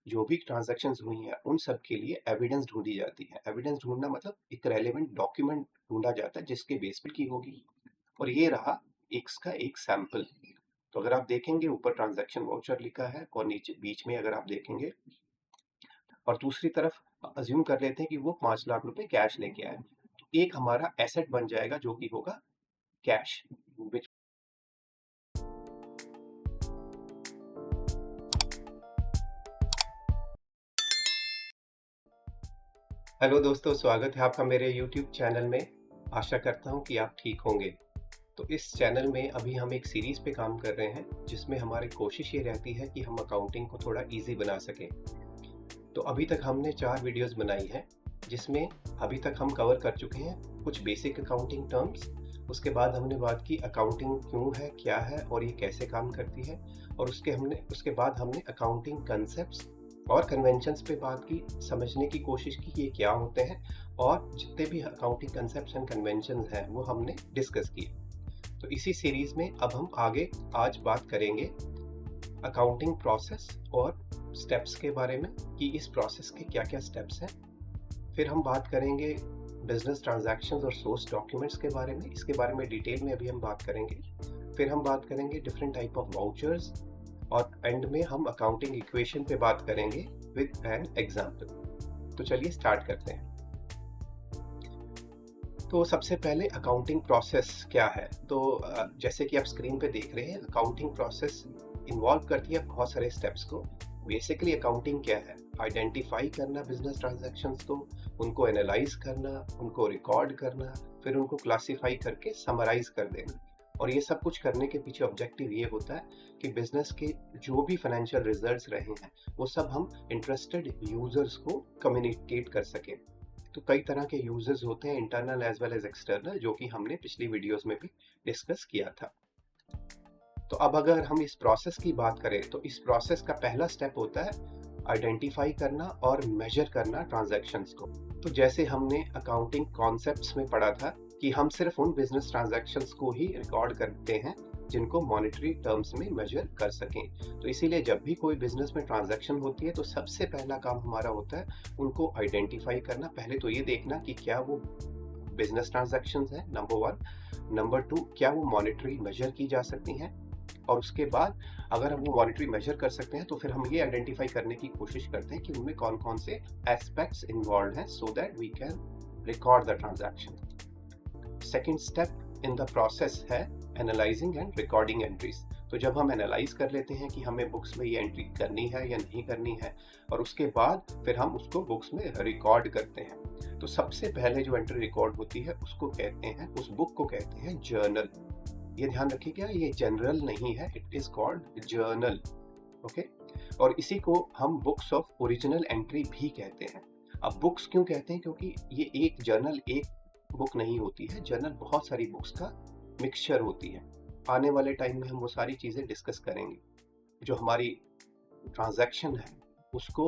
जो भी ट्रांजैक्शंस हुई हैं उन सब के लिए एविडेंस ढूंढी जाती है। एविडेंस ढूंढना मतलब एक रेलेवेंट डॉक्यूमेंट ढूंढा जाता है जिसके बेस पर की होगी। और ये रहा एक्स का एक सैंपल। तो अगर आप देखेंगे ऊपर ट्रांजैक्शन वाउचर लिखा है और नीचे बीच में अगर आप देखेंगे और दूसरी तरफ अज्यूम कर लेते हैं कि वो 5 लाख रुपए कैश लेके आए, तो एक हमारा एसेट बन जाएगा जो कि होगा कैश। हेलो दोस्तों, स्वागत है आपका मेरे YouTube चैनल में। आशा करता हूँ कि आप ठीक होंगे। तो इस चैनल में अभी हम एक सीरीज पे काम कर रहे हैं जिसमें हमारी कोशिश ये रहती है कि हम अकाउंटिंग को थोड़ा इजी बना सकें। तो अभी तक हमने 4 वीडियोस बनाई हैं जिसमें अभी तक हम कवर कर चुके हैं कुछ बेसिक अकाउंटिंग टर्म्स। उसके बाद हमने बात की अकाउंटिंग क्यों है, क्या है और ये कैसे काम करती है। और उसके बाद हमने अकाउंटिंग कंसेप्ट्स और कन्वेंशंस पे बात की, समझने की कोशिश की कि ये क्या होते हैं। और जितने भी अकाउंटिंग कंसेप्ट्स एंड कन्वेंशंस हैं वो हमने डिस्कस किए। तो इसी सीरीज में अब हम आगे आज बात करेंगे अकाउंटिंग प्रोसेस और स्टेप्स के बारे में कि इस प्रोसेस के क्या क्या स्टेप्स हैं। फिर हम बात करेंगे बिजनेस ट्रांजैक्शंस और सोर्स डॉक्यूमेंट्स के बारे में, इसके बारे में डिटेल में अभी हम बात करेंगे। फिर हम बात करेंगे डिफरेंट टाइप ऑफ वाउचर्स और एंड में हम अकाउंटिंग इक्वेशन पे बात करेंगे विद एन एग्जांपल। तो चलिए स्टार्ट करते हैं। तो सबसे पहले अकाउंटिंग प्रोसेस क्या है। तो जैसे कि आप स्क्रीन पे देख रहे हैं, अकाउंटिंग प्रोसेस इन्वॉल्व करती है बहुत सारे स्टेप्स को। बेसिकली अकाउंटिंग क्या है, आइडेंटिफाई करना बिजनेस ट्रांजैक्शंस को, उनको एनालाइज करना, उनको रिकॉर्ड करना, फिर उनको क्लासिफाई करके समराइज कर देना। और ये सब कुछ करने के पीछे ऑब्जेक्टिव ये होता है कि बिजनेस के जो भी फाइनेंशियल रिजल्ट्स रहे हैं वो सब हम इंटरेस्टेड यूजर्स को कम्युनिकेट कर सकें। तो कई तरह के यूजर्स होते हैं, internal as well as external, जो कि हमने पिछली वीडियोस में भी डिस्कस किया था। तो अब अगर हम इस प्रोसेस की बात करें तो इस प्रोसेस का पहला स्टेप होता है आइडेंटिफाई करना और मेजर करना ट्रांजैक्शंस को। तो जैसे हमने अकाउंटिंग कॉन्सेप्ट्स में पढ़ा था कि हम सिर्फ उन बिजनेस ट्रांजैक्शंस को ही रिकॉर्ड करते हैं जिनको मॉनेटरी टर्म्स में मेजर कर सकें। तो इसीलिए जब भी कोई बिजनेस में ट्रांजैक्शन होती है तो सबसे पहला काम हमारा होता है उनको आइडेंटिफाई करना। पहले तो ये देखना कि क्या वो बिजनेस ट्रांजैक्शंस है, नंबर 1। नंबर 2, क्या वो मॉनेटरी मेजर की जा सकती हैं। और उसके बाद अगर हम वो मॉनेटरी मेजर कर सकते हैं तो फिर हम ये आइडेंटिफाई करने की कोशिश करते हैं कि उनमें कौन कौन से एस्पेक्ट्स इन्वॉल्व हैं so that we can record the transaction. Second step in the process है एनालाइजिंग एंड रिकॉर्डिंग एंट्रीज। तो जब हम एनालाइज कर लेते हैं कि हमें बुक्स में ये एंट्री करनी है या नहीं करनी है, और उसके बाद फिर हम उसको बुक्स में रिकॉर्ड करते हैं। तो सबसे पहले जो एंट्री रिकॉर्ड होती है उसको कहते हैं, उस बुक को कहते हैं जर्नल। ये ध्यान रखिएगा, ये जनरल नहीं है, it is called journal. Okay. और इसी को हम बुक्स ऑफ ओरिजिनल एंट्री भी कहते हैं। अब बुक्स क्यों कहते हैं, क्योंकि ये एक जर्नल एक बुक नहीं होती है, जर्नल बहुत सारी बुक्स का मिक्सचर होती है। आने वाले टाइम में हम वो सारी चीजें डिस्कस करेंगे। जो हमारी ट्रांजैक्शन है उसको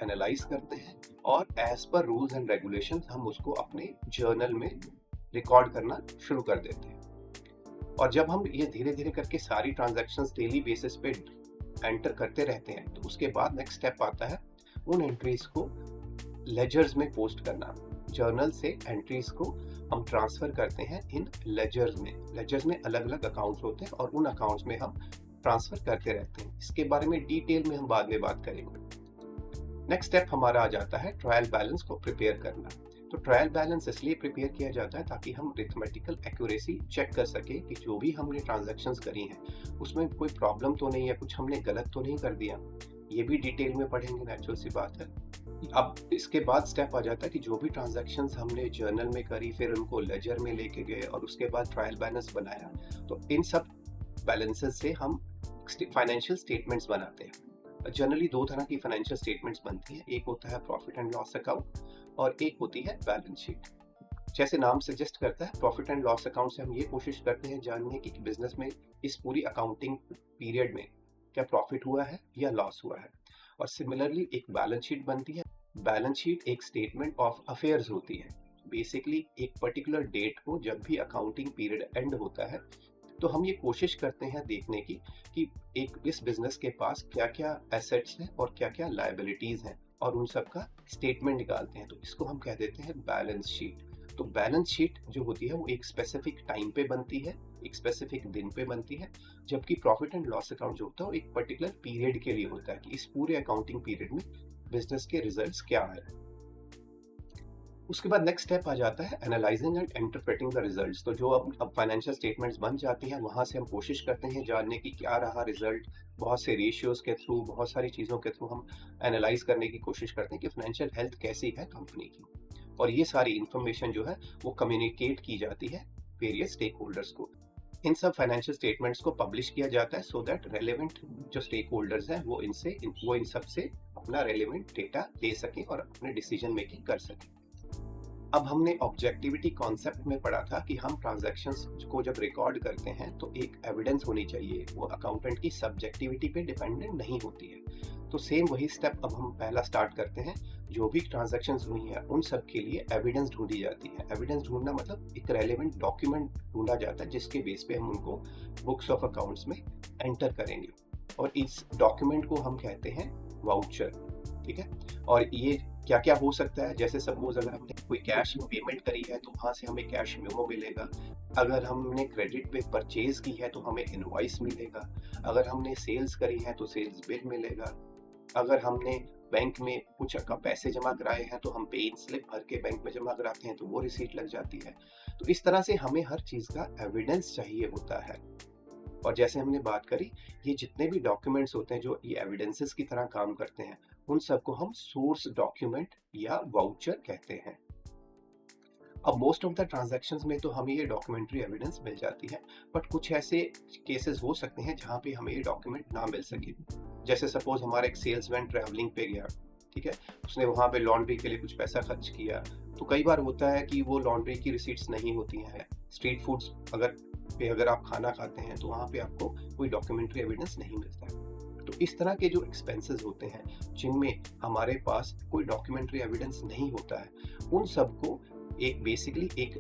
एनालाइज करते हैं और as per rules and regulations हम उसको अपने जर्नल में रिकॉर्ड करना शुरू कर देते हैं। और जब हम ये धीरे धीरे करके सारी ट्रांजैक्शंस डेली बेसिस पे एंटर करते रहते हैं तो उसके बाद नेक्स्ट स्टेप आता है उन एंट्रीज को लेजर्स में पोस्ट करना। जर्नल से एंट्रीज को हम ट्रांसफर करते हैं इन लेजर्स में। लेजर्स में अलग अलग अकाउंट्स होते हैं और उन अकाउंट्स में हम ट्रांसफर करते रहते हैं। इसके बारे में डिटेल में हम बाद में बात करेंगे। नेक्स्ट स्टेप हमारा आ जाता है ट्रायल बैलेंस को प्रिपेयर करना। तो ट्रायल बैलेंस इसलिए प्रिपेयर किया जाता है ताकि हम अरिथमेटिकल एक्यूरेसी चेक कर सके कि जो भी हमने ट्रांजैक्शंस करी हैं उसमें कोई प्रॉब्लम तो नहीं है, कुछ हमने गलत तो नहीं कर दिया। ये भी डिटेल में पढ़ेंगे, नेचुरल सी बात है। अब इसके बाद स्टेप आ जाता है कि जो भी ट्रांजैक्शंस हमने जर्नल में करी फिर उनको लेजर में लेके गए और उसके बाद ट्रायल बैलेंस बनाया, तो इन सब बैलेंसेस से हम फाइनेंशियल स्टेटमेंट्स बनाते हैं। जनरली दो तरह की फाइनेंशियल स्टेटमेंट्स बनती हैं, एक होता है प्रॉफिट एंड लॉस अकाउंट और एक होती है बैलेंस शीट। जैसे नाम सजेस्ट करता है, प्रॉफिट एंड लॉस अकाउंट से हम ये कोशिश करते हैं जानने की कि बिजनेस में इस पूरी अकाउंटिंग पीरियड में क्या प्रॉफिट हुआ है या लॉस हुआ है। और सिमिलरली एक बैलेंस शीट बनती है। बैलेंस शीट एक स्टेटमेंट ऑफ अफेयर्स होती है। बेसिकली एक पर्टिकुलर डेट को जब भी अकाउंटिंग पीरियड एंड होता है तो हम ये कोशिश करते हैं देखने की कि एक इस बिजनेस के पास क्या क्या एसेट्स हैं और क्या क्या लायबिलिटीज हैं, और उन सब का स्टेटमेंट निकालते हैं। तो इसको हम कह देते हैं बैलेंस शीट। तो बैलेंस शीट जो होती है वो एक स्पेसिफिक टाइम पे बनती है, एक स्पेसिफिक दिन पे बनती है, जबकि प्रॉफिट एंड लॉस अकाउंट जो होता है वो एक पर्टिकुलर पीरियड के लिए होता है कि इस पूरे अकाउंटिंग पीरियड में बिजनेस के रिजल्ट्स क्या है। उसके बाद नेक्स्ट स्टेप आ जाता है analysing and interpreting the results. तो जो अब फाइनेंशियल स्टेटमेंट्स बन जाती हैं, वहां से हम कोशिश करते हैं जानने की क्या रहा रिजल्ट। बहुत से रेशियोज के थ्रू, बहुत सारी चीज़ों के थ्रू हम एनालाइज करने की कोशिश करते हैं कि फाइनेंशियल हेल्थ कैसी है कंपनी की, और ये सारी इंफॉर्मेशन जो है वो कम्युनिकेट की जाती है वेरियस स्टेक होल्डर्स को। इन सब फाइनेंशियल स्टेटमेंट्स को पब्लिश किया जाता है सो दैट रेलेवेंट जो स्टेक होल्डर्स हैं वो इन सब से अपना रेलेवेंट डेटा ले सकें और अपने डिसीजन मेकिंग कर सकें। अब हमने ऑब्जेक्टिविटी कॉन्सेप्ट में पढ़ा था कि हम ट्रांजैक्शंस को जब रिकॉर्ड करते हैं तो एक एविडेंस होनी चाहिए, वो अकाउंटेंट की सब्जेक्टिविटी पे डिपेंडेंट नहीं होती है। तो सेम वही स्टेप अब हम पहला स्टार्ट करते हैं। जो भी ट्रांजैक्शंस हुई हैं उन सब के लिए एविडेंस ढूंढी जाती है। एविडेंस ढूंढना मतलब एक रेलेवेंट डॉक्यूमेंट ढूंढा जाता है जिसके बेस पे हम उनको बुक्स ऑफ अकाउंट्स में एंटर करेंगे, और इस डॉक्यूमेंट को हम कहते हैं वाउचर। ठीक है, और ये क्या क्या हो सकता है, जैसे सपोज अगर हमने कोई कैश पेमेंट करी है तो वहां से हमें कैश मेमो मिलेगा। अगर हमने क्रेडिट पे परचेज की है तो हमें इनवॉइस मिलेगा। अगर हमने सेल्स करी है तो सेल्स बिल मिलेगा। अगर हमने बैंक में कुछ पैसे जमा कराए हैं तो हम पे इन स्लिप भर के बैंक में जमा कराते हैं तो वो रिसीट लग जाती है। तो इस तरह से हमें हर चीज का एविडेंस चाहिए होता है। और जैसे हमने बात करी, ये जितने भी डॉक्यूमेंट्स होते हैं जो ये एविडेंसेस की तरह काम करते हैं, उन सबको हम सोर्स डॉक्यूमेंट या वाउचर कहते हैं। अब मोस्ट ऑफ द ट्रांजैक्शंस में तो हमें ये डॉक्यूमेंट्री एविडेंस मिल जाती है, बट कुछ ऐसे केसेस हो सकते हैं जहाँ पे हमें ये डॉक्यूमेंट ना मिल सके। जैसे सपोज हमारा एक सेल्समैन ट्रैवलिंग पे गया, ठीक है, उसने वहां पे लॉन्ड्री के लिए कुछ पैसा खर्च किया, तो कई बार होता है कि वो लॉन्ड्री की रिसीट्स नहीं होती हैं। स्ट्रीट फूड्स अगर आप खाना खाते हैं तो वहां पे आपको कोई डॉक्यूमेंट्री एविडेंस नहीं मिलता है। तो इस तरह के जो एक्सपेंसेस होते हैं जिनमें हमारे पास कोई डॉक्यूमेंट्री एविडेंस नहीं होता है, उन सबको एक बेसिकली एक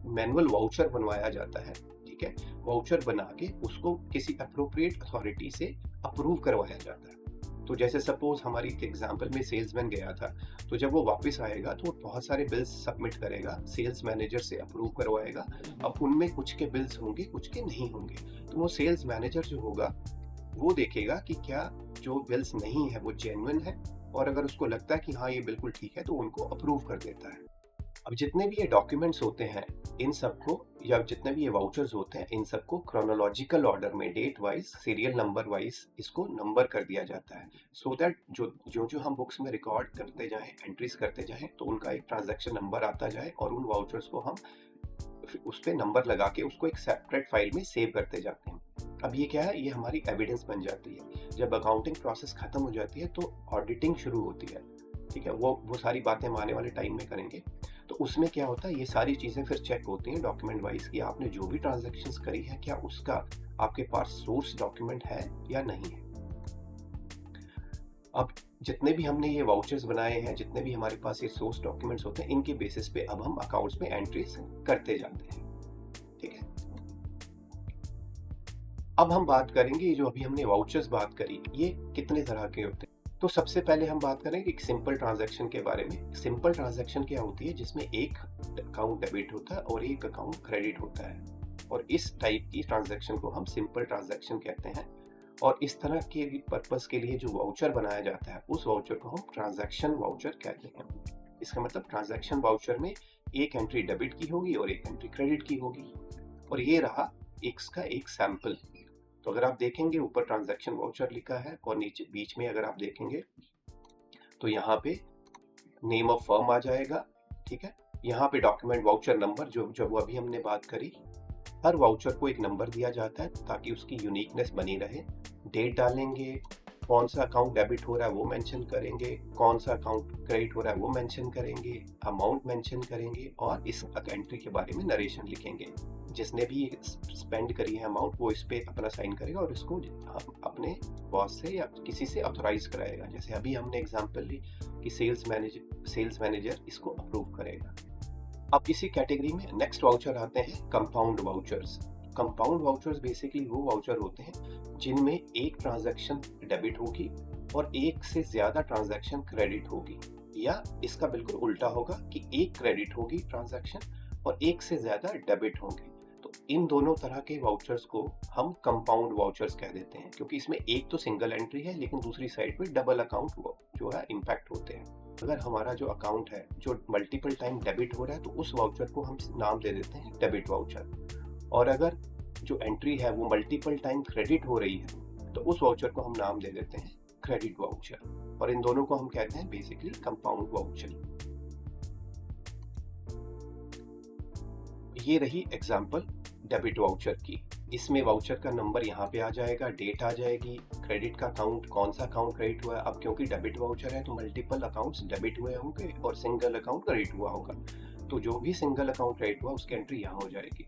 मैनुअल वाउचर बनवाया जाता है। ठीक है, वाउचर बना के उसको किसी अप्रोप्रिएट अथॉरिटी से अप्रूव करवाया जाता है। तो जैसे सपोज हमारी एग्जांपल में सेल्समैन गया था, तो जब वो वापस आएगा तो बहुत सारे बिल्स सबमिट करेगा, सेल्स मैनेजर से अप्रूव करवाएगा। अब उनमें कुछ के बिल्स होंगे, कुछ के नहीं होंगे। तो वो सेल्स मैनेजर जो होगा वो देखेगा कि क्या जो बिल्स नहीं है वो जेन्युइन है, और अगर उसको लगता है कि हाँ ये बिल्कुल ठीक है तो उनको अप्रूव कर देता है। अब जितने भी ये डॉक्यूमेंट्स होते हैं इन सबको, या जितने भी ये वाउचर्स होते हैं, इन सबको क्रोनोलॉजिकल ऑर्डर में date wise, serial number wise इसको नंबर कर दिया जाता है, सो दैट जो हम बुक्स में रिकॉर्ड करते जाएं, एंट्रीज करते जाएं, तो उनका एक ट्रांजैक्शन नंबर आता जाए और उन वाउचर्स को हम उस पे नंबर लगा के उसको एक सेपरेट फाइल में सेव करते जाते हैं। अब ये क्या है, ये हमारी एविडेंस बन जाती है। जब अकाउंटिंग प्रोसेस खत्म हो जाती है तो ऑडिटिंग शुरू होती है। ठीक है, वो सारी बातें हम आने वाले टाइम में करेंगे। तो उसमें क्या होता है, ये सारी चीजें फिर चेक होती हैं डॉक्यूमेंट वाइज कि आपने जो भी ट्रांजैक्शंस करी है क्या उसका आपके पास सोर्स डॉक्यूमेंट है या नहीं है। अब जितने भी हमने ये वाउचर्स बनाए हैं, जितने भी हमारे पास ये सोर्स डॉक्यूमेंट्स होते हैं, इनके बेसिस पे अब हम अकाउंट्स में एंट्रीज करते जाते हैं। ठीक है, अब हम बात करेंगे, जो अभी हमने वाउचर्स बात करी, ये कितने तरह के होते हैं। तो सबसे पहले हम बात करेंगे एक सिंपल ट्रांजैक्शन के बारे में। सिंपल ट्रांजैक्शन क्या होती है, जिसमें एक अकाउंट डेबिट होता है और एक अकाउंट क्रेडिट होता है, और इस टाइप की ट्रांजैक्शन को हम सिंपल ट्रांजैक्शन कहते हैं। और इस तरह के पर्पस के लिए जो वाउचर बनाया जाता है उस वाउचर को हम ट्रांजैक्शन वाउचर कहते हैं। इसका मतलब ट्रांजैक्शन वाउचर में एक एंट्री डेबिट की होगी और एक एंट्री क्रेडिट की होगी। और ये रहा इसका एक सैंपल। तो अगर आप देखेंगे ऊपर ट्रांजैक्शन वाउचर लिखा है और नीचे बीच में अगर आप देखेंगे तो यहाँ पे नेम ऑफ फर्म आ जाएगा। ठीक है, यहाँ पे डॉक्यूमेंट वाउचर नंबर जो अभी हमने बात करी, हर वाउचर को एक नंबर दिया जाता है ताकि उसकी यूनिकनेस बनी रहे। डेट डालेंगे, कौन सा अकाउंट डेबिट हो रहा है वो मेंशन करेंगे, कौन सा अकाउंट क्रेडिट हो रहा है वो मेंशन करेंगे, अमाउंट मेंशन करेंगे, और इस एंट्री के बारे में नरेशन लिखेंगे। जिसने भी स्पेंड करी है अमाउंट वो इस पे अपना साइन करेगा और इसको अपने बॉस से या किसी से ऑथराइज कराएगा। जैसे अभी हमने एग्जांपल ली कि सेल्स मैनेजर इसको अप्रूव करेगा। अब इसी कैटेगरी में नेक्स्ट वाउचर आते हैं compound vouchers. Compound vouchers basically वो वाउचर होते हैं जिनमें एक ट्रांजैक्शन डेबिट होगी और एक से ज्यादा ट्रांजैक्शन क्रेडिट होगी, या इसका बिल्कुल उल्टा होगा कि एक क्रेडिट होगी ट्रांजैक्शन और एक से ज्यादा डेबिट होंगे। तो इन दोनों तरह के वाउचर्स को हम कंपाउंड वाउचर्स कह देते हैं, क्योंकि इसमें एक तो सिंगल एंट्री है लेकिन दूसरी साइड पे डबल अकाउंट जो है इम्पैक्ट होते हैं। अगर हमारा जो अकाउंट है जो मल्टीपल टाइम डेबिट हो रहा है तो उस वाउचर को हम नाम दे देते हैं डेबिट वाउचर, और अगर जो एंट्री है वो मल्टीपल टाइम क्रेडिट हो रही है तो उस वाउचर को हम नाम दे देते हैं क्रेडिट वाउचर, और इन दोनों को हम कहते हैं बेसिकली कंपाउंड वाउचर। ये रही एग्जांपल डेबिट वाउचर की। इसमें वाउचर का नंबर यहाँ पे आ जाएगा, डेट आ जाएगी, क्रेडिट का अकाउंट, कौन सा अकाउंट क्रेडिट हुआ है। अब क्योंकि डेबिट वाउचर है तो मल्टीपल अकाउंट्स डेबिट हुए होंगे और सिंगल अकाउंट क्रेडिट हुआ होगा, तो जो भी सिंगल अकाउंट क्रेडिट हुआ उसकी एंट्री यहाँ हो जाएगी,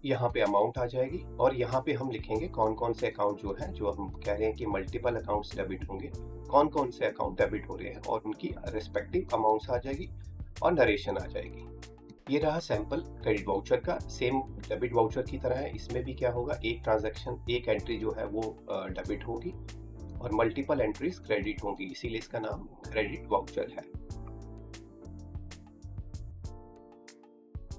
यहाँ पे अमाउंट आ जाएगी, और यहाँ पे हम लिखेंगे कौन कौन से अकाउंट जो है, जो हम कह रहे हैं कि मल्टीपल अकाउंट्स डेबिट होंगे, कौन कौन से अकाउंट डेबिट हो रहे हैं और उनकी रेस्पेक्टिव अमाउंट्स आ जाएगी और नरेशन आ जाएगी। ये रहा सैंपल क्रेडिट वाउचर का। सेम डेबिट वाउचर की तरह है, इसमें भी क्या होगा, एक ट्रांजैक्शन, एक एंट्री जो है वो डेबिट होगी और मल्टीपल एंट्रीज क्रेडिट होंगी, इसीलिए इसका नाम क्रेडिट वाउचर है।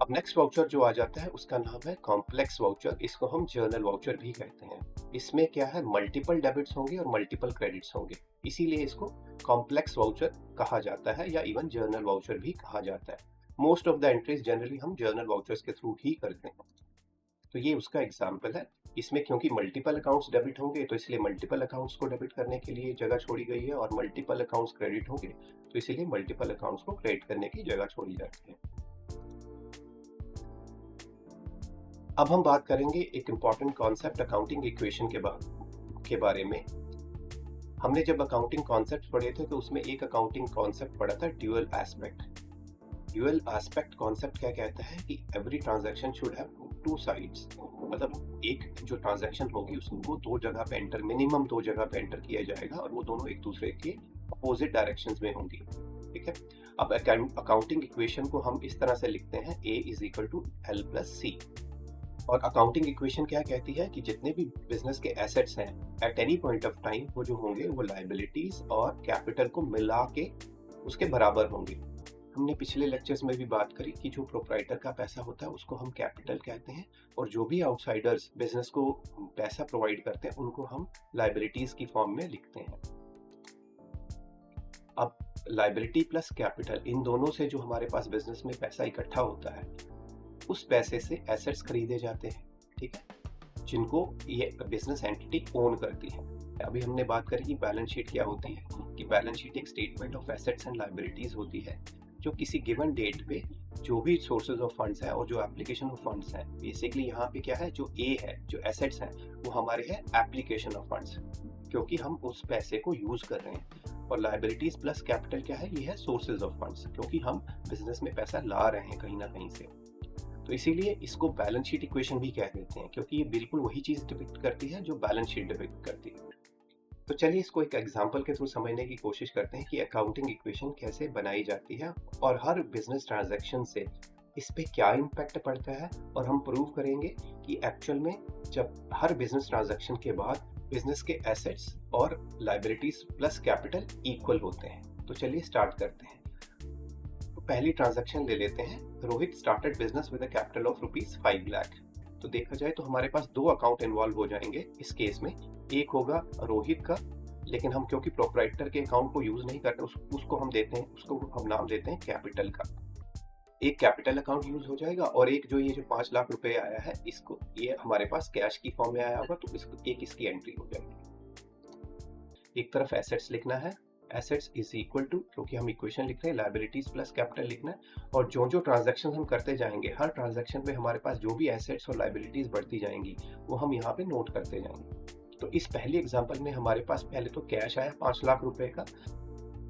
अब नेक्स्ट वाउचर जो आ जाता है उसका नाम है कॉम्प्लेक्स वाउचर, इसको हम जर्नल वाउचर भी कहते हैं। इसमें क्या है, मल्टीपल डेबिट्स होंगे और मल्टीपल क्रेडिट्स होंगे, इसीलिए इसको कॉम्प्लेक्स वाउचर कहा जाता है या इवन जर्नल वाउचर भी कहा जाता है। Most of the entries generally हम जर्नल वाउचर्स के थ्रू ही करते हैं। तो ये उसका एग्जांपल है। इसमें क्योंकि मल्टीपल अकाउंट्स डेबिट होंगे तो इसलिए मल्टीपल अकाउंट्स को डेबिट करने के लिए जगह छोड़ी गई है, और मल्टीपल अकाउंट्स क्रेडिट होंगे तो इसीलिए मल्टीपल अकाउंट्स को क्रेडिट करने की जगह छोड़ी जाती है। अब हम बात करेंगे एक इंपॉर्टेंट कॉन्सेप्ट अकाउंटिंग इक्वेशन के बारे में। हमने जब अकाउंटिंग कॉन्सेप्ट पढ़े थे तो उसमें एक अकाउंटिंग कॉन्सेप्ट पढ़ा था, dual aspect. Dual aspect concept क्या कहता है कि every transaction should have two sides, मतलब एक जो ट्रांजैक्शन होगी उसको दो जगह पे एंटर, मिनिमम दो जगह पे एंटर किया जाएगा और वो दोनों एक दूसरे के अपोजिट डायरेक्शंस में होंगी। ठीक है। अब अकाउंटिंग इक्वेशन को हम इस तरह से लिखते हैं, A is equal to L plus C। और अकाउंटिंग इक्वेशन क्या कहती है कि जितने भी बिजनेस के एसेट्स हैं at any point of time वो जो होंगे वो लायबिलिटीज और कैपिटल को मिला के उसके बराबर होंगे। हमने पिछले लेक्चर्स में भी बात करी कि जो प्रोप्राइटर का पैसा होता है उसको हम कैपिटल कहते हैं, और जो भी आउटसाइडर्स बिजनेस को पैसा प्रोवाइड करते हैं उनको हम लायबिलिटीज की फॉर्म में लिखते हैं। अब लायबिलिटी प्लस कैपिटल, इन दोनों से जो हमारे पास बिजनेस में पैसा इकट्ठा होता है उस पैसे से एसेट्स खरीदे जाते हैं, ठीक है, जिनको ये बिजनेस एंटिटी ओन करती है। अभी हमने बात करी कि बैलेंस शीट क्या होती है, कि बैलेंस शीट एक statement of assets and liabilities होती है जो किसी गिवन डेट पे जो भी सोर्सेज ऑफ फंड्स है और जो एप्लीकेशन ऑफ फंड्स है, बेसिकली यहाँ पे क्या है, जो ए है, जो एसेट्स हैं वो हमारे है एप्लीकेशन ऑफ फंड्स, क्योंकि हम उस पैसे को यूज कर रहे हैं, और लायबिलिटीज प्लस कैपिटल क्या है, ये है सोर्सेज ऑफ फंड्स, क्योंकि हम बिजनेस में पैसा ला रहे हैं कहीं ना कहीं से। तो इसीलिए इसको बैलेंस शीट इक्वेशन भी कह देते हैं, क्योंकि ये बिल्कुल वही चीज डिपिक्ट करती है जो बैलेंस शीट डिपिक्ट करती है। तो चलिए इसको एक एग्जांपल के थ्रू समझने की कोशिश करते हैं कि अकाउंटिंग इक्वेशन कैसे बनाई जाती है और हर बिजनेस ट्रांजैक्शन से इस पे क्या इम्पैक्ट पड़ता है, और हम प्रूव करेंगे कि एक्चुअल में जब हर बिजनेस ट्रांजैक्शन के बाद बिजनेस के एसेट्स और लायबिलिटीज प्लस कैपिटल इक्वल होते हैं। तो चलिए स्टार्ट करते हैं। तो पहली ट्रांजैक्शन ले लेते हैं, Rohit started business with a capital of ₹5 lakh. तो देखा जाए तो हमारे पास दो अकाउंट इन्वॉल्व हो जाएंगे इस केस में। एक होगा रोहित का, लेकिन हम क्योंकि प्रोप्राइटर के अकाउंट को यूज नहीं करते उसको हम देते हैं, उसको हम नाम देते हैं कैपिटल का। एक कैपिटल अकाउंट यूज हो जाएगा, और एक जो ये जो 5 लाख रुपए आया है इसको, ये हमारे पास कैश की फॉर्म में आया होगा तो इसकी एंट्री हो जाएगी। एक तरफ एसेट्स लिखना है, एसेट्स इज इक्वल टू, क्योंकि हम इक्वेशन लिख रहे हैं, लायबिलिटीज प्लस कैपिटल लिखना है, और जो जो ट्रांजैक्शन हम करते जाएंगे हर ट्रांजैक्शन पे हमारे पास जो भी एसेट्स और लायबिलिटीज बढ़ती जाएंगी वो हम यहाँ पे नोट करते जाएंगे। तो इस पहले एग्जांपल में हमारे पास पहले तो कैश आया 5 लाख रुपए का,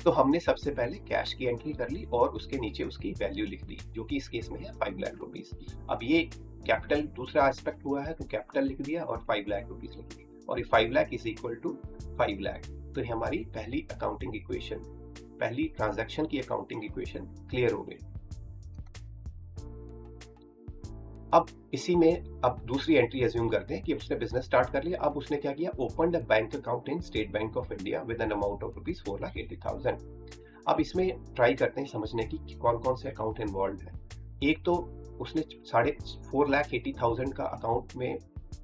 तो हमने सबसे पहले कैश की एंट्री कर ली और उसके नीचे उसकी वैल्यू लिख दी, जो कि इस केस में है 5 लाख रुपीस। अब ये कैपिटल दूसरा एस्पेक्ट हुआ है तो कैपिटल लिख दिया और 5 लाख रुपीस लिख दिया, और ये 5 lakh is equal to 5 lakh. तो ये हमारी पहली अकाउंटिंग इक्वेशन, पहली ट्रांजैक्शन की अकाउंटिंग इक्वेशन क्लियर हो गई। अब इसी में अब दूसरी एंट्री एज्यूम करते हैं कि उसने बिजनेस स्टार्ट कर लिया। अब उसने क्या किया, open a bank account in state bank of India with an amount of ₹4,80,000। अब इसमें ट्राई करते हैं समझने की कि कौन कौन से अकाउंट इन्वॉल्व है। एक तो उसने 4,80,000 का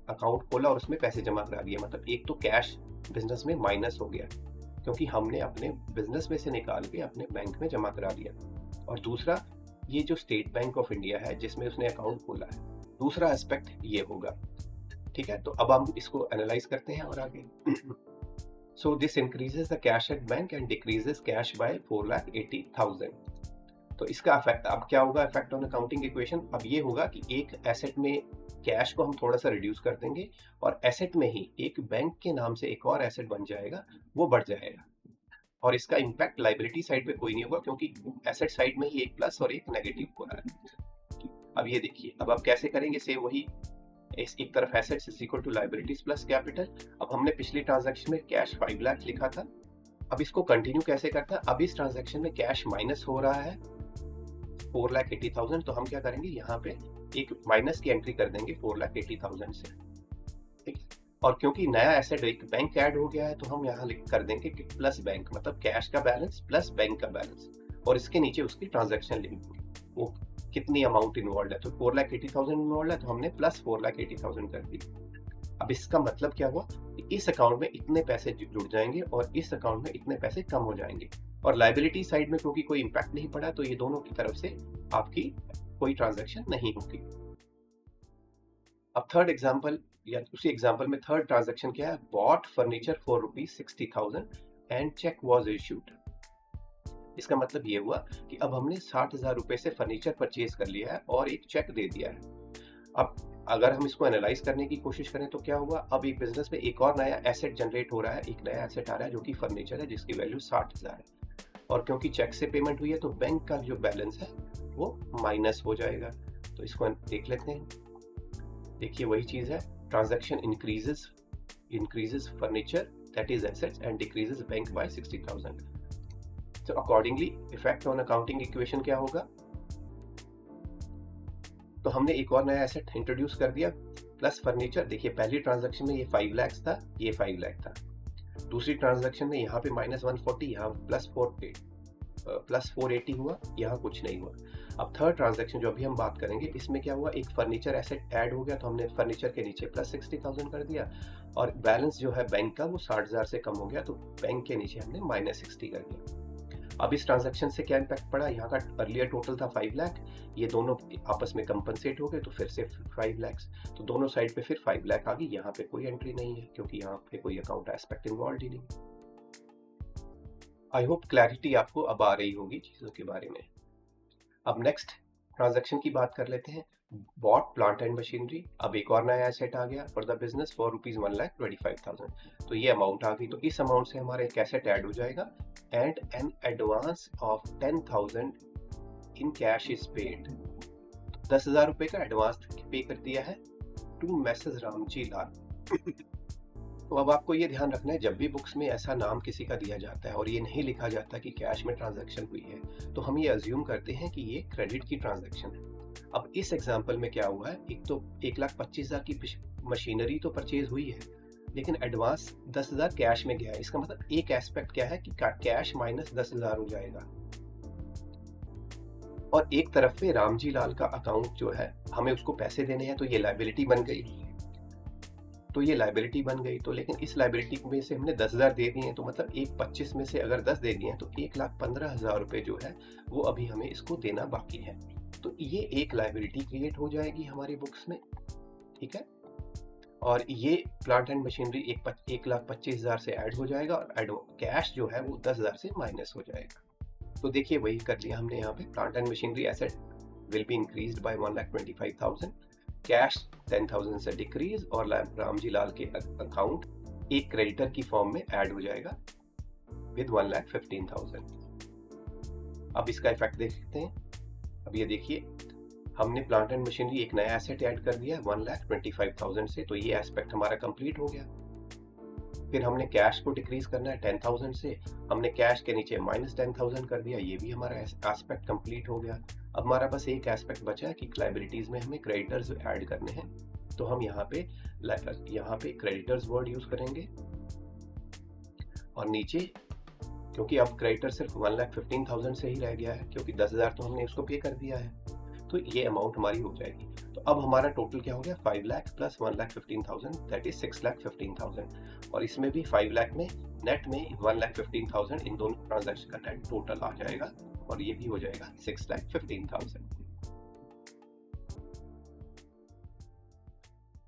अकाउंट खोला और उसमें पैसे जमा करा दिए, मतलब एक तो कैश बिजनेस में माइनस हो गया क्योंकि हमने अपने बिजनेस में से निकाल के अपने बैंक में जमा करा दिया। और दूसरा, ये जो स्टेट बैंक ऑफ इंडिया है जिसमें उसने अकाउंट खोला है, दूसरा एस्पेक्ट ये होगा। ठीक है, तो अब हम इसको एनालाइज करते हैं और आगे। So this increases the cash at bank and decreases cash by 4,80,000। तो इसका इफेक्ट अब क्या होगा, इफेक्ट ऑन अकाउंटिंग इक्वेशन। अब ये होगा कि एक एसेट में कैश को हम थोड़ा सा रिड्यूस कर देंगे और एसेट में ही एक बैंक के नाम से एक और एसेट बन जाएगा, वो बढ़ जाएगा। और इसका इम्पैक्ट लाइबिलिटी साइड पे कोई नहीं होगा क्योंकि एसेट साइड में ही एक प्लस और एक नेगेटिव हो रहा है। अब ये देखिए, अब आप कैसे करेंगे, से वही एक तरफ assets is equal to liabilities plus capital. अब हमने पिछली ट्रांजैक्शन में कैश 5 लाख लिखा था, अब इसको कंटिन्यू कैसे करता है। अब इस ट्रांजैक्शन में कैश माइनस हो रहा है 4,80,000, तो हम क्या करेंगे, यहाँ पे एक माइनस की एंट्री कर देंगे 4,80,000 से। ठीक, और क्योंकि नया एसेट एक बैंक ऐड हो गया है तो हम यहाँ कर देंगे कि प्लस बैंक, मतलब कैश का बैलेंस प्लस बैंक का बैलेंस, और इसके नीचे उसकी ट्रांजैक्शन लिखेंगे, वो कितनी अमाउंट इन्वॉल्व है। तो 4,80,000 इन्वॉल्व है तो हमने प्लस 4,80,000 कर दी। अब इसका मतलब क्या हुआ, इस अकाउंट में इतने पैसे जुड़ जाएंगे और इस अकाउंट में इतने पैसे कम हो जाएंगे। और लायबिलिटी साइड में क्योंकि कोई इंपैक्ट नहीं पड़ा तो ये दोनों की तरफ से आपकी कोई ट्रांजैक्शन नहीं होगी। अब थर्ड एग्जांपल, या उसी एग्जांपल में थर्ड ट्रांजैक्शन क्या है, bought furniture for ₹60,000 and cheque was issued. इसका मतलब ये हुआ कि अब हमने 60,000 रुपए से फर्नीचर परचेज कर लिया है और एक चेक दे दिया है। अब अगर हम इसको एनालाइज करने की कोशिश करें तो क्या हुआ, अब एक बिजनेस में एक और नया एसेट जनरेट हो रहा है, एक नया एसेट आ रहा है जो कि फर्नीचर है जिसकी वैल्यू 60,000 है, और क्योंकि चेक से पेमेंट हुई है तो बैंक का जो बैलेंस है वो माइनस हो जाएगा। तो इसको देख लेते हैं। देखिए वही चीज है, transaction increases furniture that is assets and decreases bank by 60,000। तो accordingly effect on accounting equation क्या होगा, तो हमने एक और नया एसेट इंट्रोड्यूस कर दिया प्लस फर्नीचर। देखिए पहली ट्रांजैक्शन में ये 5 लाख था, ये 5 लाख था। दूसरी ट्रांजैक्शन में यहाँ पे -140, यहाँ प्लस 480 हुआ, यहाँ कुछ नहीं हुआ। अब थर्ड ट्रांजैक्शन जो अभी हम बात करेंगे, इसमें क्या हुआ, एक फर्नीचर एसेट ऐड हो गया तो हमने फर्नीचर के नीचे प्लस 60,000 कर दिया, और बैलेंस जो है बैंक का वो 60,000 से कम हो गया तो बैंक के नीचे हमने -60 कर दिया। अब इस ट्रांजैक्शन से क्या इम्पैक्ट पड़ा, यहाँ का अर्लियर टोटल था 5 लाख, ये दोनों आपस में कंपनसेट हो गए तो फिर से 5 लाख, तो दोनों साइड पे फिर 5 लाख आ गई। यहाँ पे कोई एंट्री नहीं है क्योंकि यहाँ पे कोई अकाउंट एस्पेक्ट इन्वॉल्व ही नहीं। आई होप क्लैरिटी आपको अब आ रही होगी चीजों के बारे में। अब नेक्स्ट ट्रांजैक्शन की बात कर लेते हैं, बॉट प्लांट एंड मशीनरी। अब एक और नया एसेट आ गया फॉर द बिजनेस फॉर ₹1,25,000, तो ये अमाउंट आ गई। तो इस अमाउंट से हमारा एक एसेट ऐड हो जाएगा and an advance of 10,000 in cash is paid. 10,000 रुपए का एडवांस पे कर दिया है टू मैसेज रामजी लाल। तो अब आपको ये ध्यान रखना है, जब भी बुक्स में ऐसा नाम किसी का दिया जाता है और ये नहीं लिखा जाता कि कैश में ट्रांजैक्शन हुई है, तो हम ये अज्यूम करते हैं कि ये क्रेडिट की ट्रांजैक्शन है। अब इस एग्जांपल में क्या हुआ है, एक तो 1,25,000 की मशीनरी तो परचेज हुई है लेकिन एडवांस 10,000 कैश में गया है। इसका मतलब एक एस्पेक्ट क्या है कि कैश माइनस 10,000 हो जाएगा, और एक तरफ पे रामजी लाल का अकाउंट जो है हमें उसको पैसे देने हैं, तो ये लायबिलिटी बन गई। तो लेकिन इस लायबिलिटी में से हमने 10,000 दे दिए हैं, तो मतलब 1,25 में से अगर 10 दे दिए हैं तो 1,15,000 रुपए जो है वो अभी हमें इसको देना बाकी है। तो ये एक लायबिलिटी क्रिएट हो जाएगी हमारी बुक्स में, ठीक है। और ये प्लांट एंड मशीनरी 1,25,000 से ऐड हो जाएगा और कैश जो है वो 10,000 से माइनस हो जाएगा। तो देखिए वही कर लिया हमने यहाँ पे, plant and machinery asset will be increased by 1,25,000, cash 10,000 से डिक्रीज, और रामजी लाल के अकाउंट एक क्रेडिटर की फॉर्म में ऐड हो जाएगा विद 1,15,000। अब इसका इफेक्ट देखते हैं। अब ये देखिए, हमने प्लांट एंड मशीनरी एक नया एसेट ऐड कर दिया 1,25,000 से, तो ये एस्पेक्ट हमारा कंप्लीट हो गया। फिर हमने कैश को डिक्रीज करना है 10,000 से, हमने कैश के नीचे -10,000 कर दिया, ये भी हमारा एस्पेक्ट कंप्लीट हो गया। अब हमारा बस एक एस्पेक्ट बचा है कि लाइबिलिटीज में हमें क्रेडिटर्स ऐड करने हैं, तो हम यहाँ पे क्रेडिटर्स वर्ड यूज करेंगे और नीचे क्योंकि अब क्रेडिटर सिर्फ 1,15,000 से ही रह गया है क्योंकि 10,000 तो हमने उसको पे कर दिया है, तो ये अमाउंट हमारी हो जाएगी। तो अब हमारा टोटल क्या हो गया 5 लाख प्लस 1,15,000 दैट इज 6,15,000 और इसमें भी 5 लाख में नेट में 1,15,000 इन दोनों ट्रांजैक्शन का नेट टोटल आ जाएगा और ये भी हो जाएगा 6,15,000।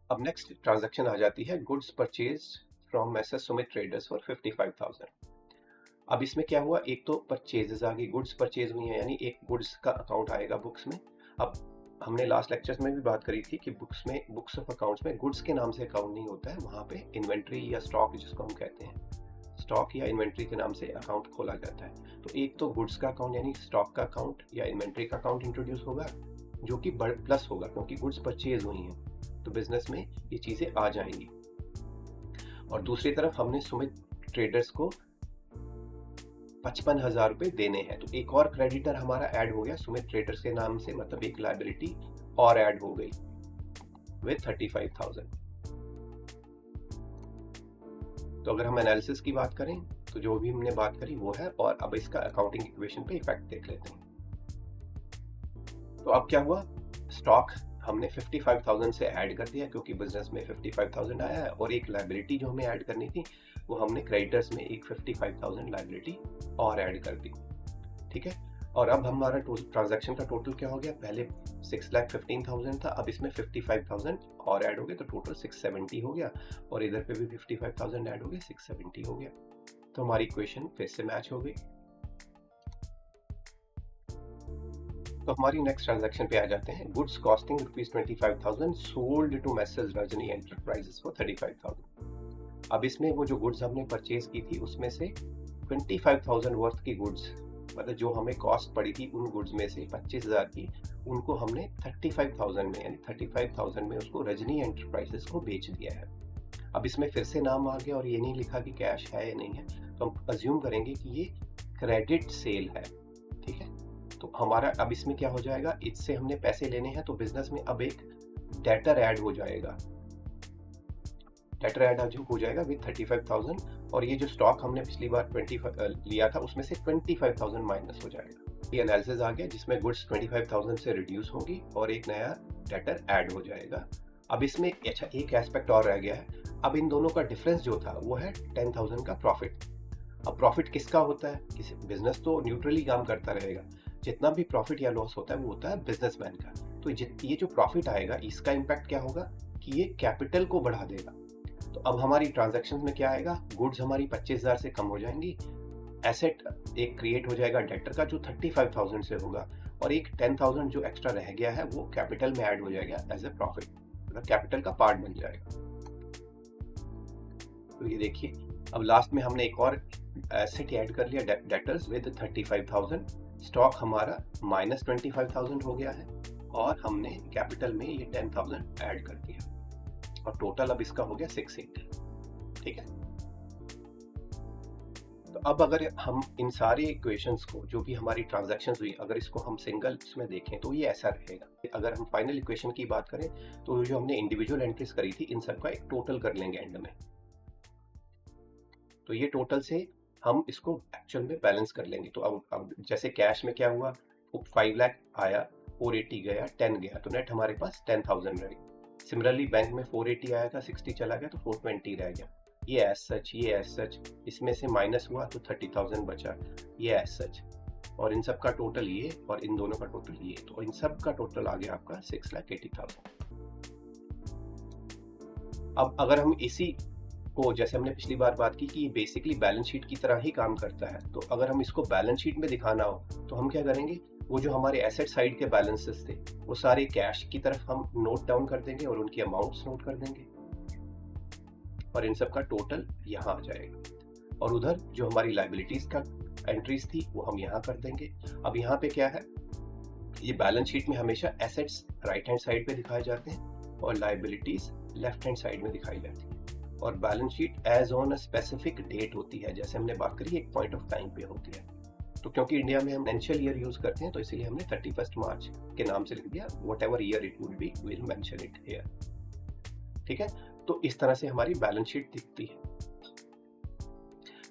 अब नेक्स्ट ट्रांजैक्शन आ जाती है goods purchase from masher Sumit traders for 55,000। अब इसमें क्या हुआ, एक तो परचेजेस आ गई, गुड्स परचेज हुई है यानी एक गुड्स का अकाउंट आएगा बुक्स में। अब हमने लास्ट लेक्चर्स में भी बात करी थी कि बुक्स ऑफ अकाउंट्स में गुड्स के नाम से अकाउंट नहीं होता है, वहाँ पे इन्वेंट्री या स्टॉक जिसको हम कहते हैं, स्टॉक या इन्वेंट्री के नाम से अकाउंट खोला जाता है। तो एक तो गुड्स का अकाउंट यानी स्टॉक का अकाउंट या इन्वेंट्री का अकाउंट इंट्रोड्यूस होगा जो कि प्लस होगा क्योंकि गुड्स परचेज हुई हैं तो बिजनेस में ये चीजें आ जाएंगी। और दूसरी तरफ हमने सुमित ट्रेडर्स को 55,000 रुपए देने हैं, तो एक और क्रेडिटर हमारा ऐड हो गया सुमित ट्रेडर्स के नाम से, मतलब एक लायबिलिटी और ऐड हो गई विद 35,000। तो अगर हम एनालिसिस की बात करें तो जो भी हमने बात करी वो है, और अब इसका अकाउंटिंग इक्वेशन पे इफेक्ट देख लेते हैं। तो अब क्या हुआ, स्टॉक हमने 55,000 से ऐड कर दिया क्योंकि बिजनेस में 55,000 आया है, और एक लायबिलिटी जो हमें ऐड करनी थी वो हमने क्रेडिटर्स में एक 55,000 लायबिलिटी और ऐड कर दी। ठीक है, और अब हमारा ट्रांजैक्शन का टोटल क्या हो गया, पहले 6,15,000 था, अब इसमें 55,000 और ऐड हो गए तो टोटल 670 हो गया, और इधर पे भी 55,000 ऐड हो गए 670 हो गया। तो हमारी इक्वेशन फिर से मैच हो गई। तो हमारी नेक्स्ट ट्रांजैक्शन पे आ जाते हैं, goods costing ₹25,000 sold to Messrs Rajni Enterprises for 35,000। अब इसमें वो जो गुड्स हमने परचेज की थी उसमें से 25,000 वर्थ की गुड्स, मतलब जो हमें कॉस्ट पड़ी थी उन गुड्स में से 25,000 की, उनको हमने 35,000 में यानी 35,000 में उसको रजनी एंटरप्राइजेस को बेच दिया है। अब इसमें फिर से नाम आ गया और ये नहीं लिखा कि कैश है या नहीं है, तो हम अज्यूम करेंगे कि ये क्रेडिट सेल है। ठीक है, तो हमारा अब इसमें क्या हो जाएगा, इससे हमने पैसे लेने हैं तो बिजनेस में अब एक डेटर ऐड हो जाएगा, डेटर ऐड हो जाएगा विद 35,000, और ये जो स्टॉक हमने पिछली बार 25 लिया था उसमें से 25,000 माइनस हो जाएगा। ये एनालिसिस आ गया जिसमें गुड्स 25,000 से रिड्यूस होगी और एक नया डेटर ऐड हो जाएगा। अब इसमें अच्छा एक एस्पेक्ट और रह गया है, अब इन दोनों का डिफरेंस जो था वो है 10,000 का प्रॉफिट। अब प्रॉफिट किसका होता है, किसी बिजनेस तो न्यूट्रली काम करता रहेगा, जितना भी प्रॉफिट या लॉस होता है वो होता है बिजनेसमैन का। तो ये जो प्रॉफिट आएगा इसका इम्पैक्ट क्या होगा कि ये कैपिटल को बढ़ा देगा। तो अब हमारी ट्रांजैक्शन में क्या आएगा, गुड्स हमारी 25,000 से कम हो जाएंगी, एसेट एक क्रिएट हो जाएगा डेटर का जो 35,000 से होगा, और एक 10,000 जो एक्स्ट्रा रह गया है वो कैपिटल में ऐड हो जाएगा एज ए प्रॉफिट, मतलब कैपिटल का पार्ट बन जाएगा। तो ये देखिए अब लास्ट में हमने एक और एसेट ऐड कर लिया डेटर्स विद 35,000, स्टॉक हमारा माइनस 25,000 हो गया है, और हमने कैपिटल में ये 10,000 ऐड कर दिया, और टोटल अब इसका हो गया 680। ठीक है, तो अब अगर हम इन सारे इक्वेशंस को जो भी हमारी ट्रांजैक्शंस हुई अगर इसको हम सिंगल में देखें तो ये ऐसा रहेगा। अगर हम फाइनल इक्वेशन की बात करें तो जो हमने इंडिविजुअल एंट्रीज करी थी इन सबका एक टोटल कर लेंगे एंड में, तो ये टोटल से हम इसको एक्चुअल में बैलेंस कर लेंगे। तो अब जैसे कैश में क्या हुआ, 5 लाख आया, 480 गया, 10 गया, तो नेट हमारे पास 10,000 रह गई। सिमिलरली बैंक में 480 आया था, 60 चला गया तो 420 रह गया। ये एज सच इसमें से माइनस हुआ तो 30,000 बचा, ये एज सच, और इन सब का टोटल ये और इन दोनों का टोटल ये, तो इन सब का टोटल आ गया आपका 6,80,000। अब अगर हम इसी को जैसे हमने पिछली बार बात की कि बेसिकली बैलेंस शीट की तरह ही काम करता है, तो अगर हम इसको बैलेंस शीट में दिखाना हो तो हम क्या करेंगे, वो जो हमारे एसेट साइड के बैलेंसेस थे वो सारे कैश की तरफ हम नोट डाउन कर देंगे और उनकी अमाउंट्स नोट कर देंगे, और इन सब का टोटल यहाँ आ जाएगा, और उधर जो हमारी लायबिलिटीज का एंट्रीज थी वो हम यहाँ कर देंगे। अब यहाँ पे क्या है, ये बैलेंस शीट में हमेशा एसेट्स राइट हैंड साइड पे दिखाए जाते हैं और लायबिलिटीज लेफ्ट हैंड साइड में दिखाई जाती है, और balance sheet as on a specific date होती है, जैसे हमने बात करी एक पॉइंट ऑफ टाइम पे होती है। तो क्योंकि इंडिया में हम फाइनेंशियल ईयर यूज करते हैं तो इसीलिए हमने 31 मार्च के नाम से लिख दिया, what ever year it would be will mention it here. ठीक है, तो इस तरह से हमारी बैलेंस शीट दिखती है।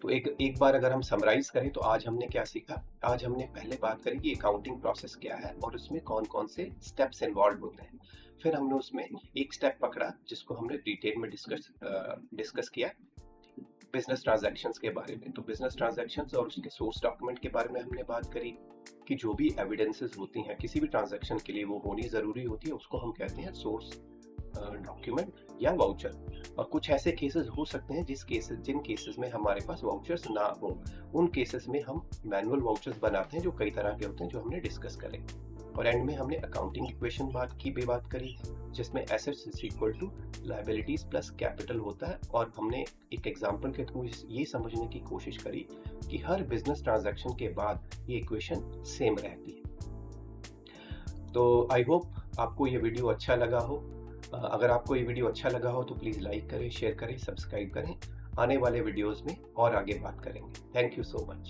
तो एक बार अगर हम समराइज करें तो आज हमने क्या सीखा। आज हमने पहले बात करी कि अकाउंटिंग प्रोसेस क्या है और उसमें कौन कौन से स्टेप्स इन्वॉल्व होते हैं। फिर हमने उसमें एक स्टेप पकड़ा जिसको हमने डिटेल में डिस्कस किया, बिजनेस ट्रांजैक्शंस के बारे में। तो बिजनेस ट्रांजैक्शंस और उसके सोर्स डॉक्यूमेंट के बारे में हमने बात करी कि जो भी एविडेंसेस होती हैं किसी भी ट्रांजैक्शन के लिए वो होनी ज़रूरी होती है, उसको हम कहते हैं सोर्स डॉक्यूमेंट या वाउचर। और कुछ ऐसे केसेस हो सकते हैं जिन केसेस में हमारे पास वाउचर्स ना हो, उन केसेस में हम मैनुअल वाउचर्स बनाते हैं जो कई तरह के होते हैं, जो हमने डिस्कस करे। और एंड में हमने अकाउंटिंग इक्वेशन बात करी जिसमें assets is equal to liabilities plus capital होता है। और हमने एक एग्जांपल के थ्रू ये समझने की कोशिश करी कि हर बिजनेस ट्रांजैक्शन के बाद ये इक्वेशन सेम रहती है। तो आई होप आपको ये वीडियो अच्छा लगा हो। अगर आपको ये वीडियो अच्छा लगा हो तो प्लीज़ लाइक करें, शेयर करें, सब्सक्राइब करें। आने वाले वीडियोस में और आगे बात करेंगे। Thank you so much.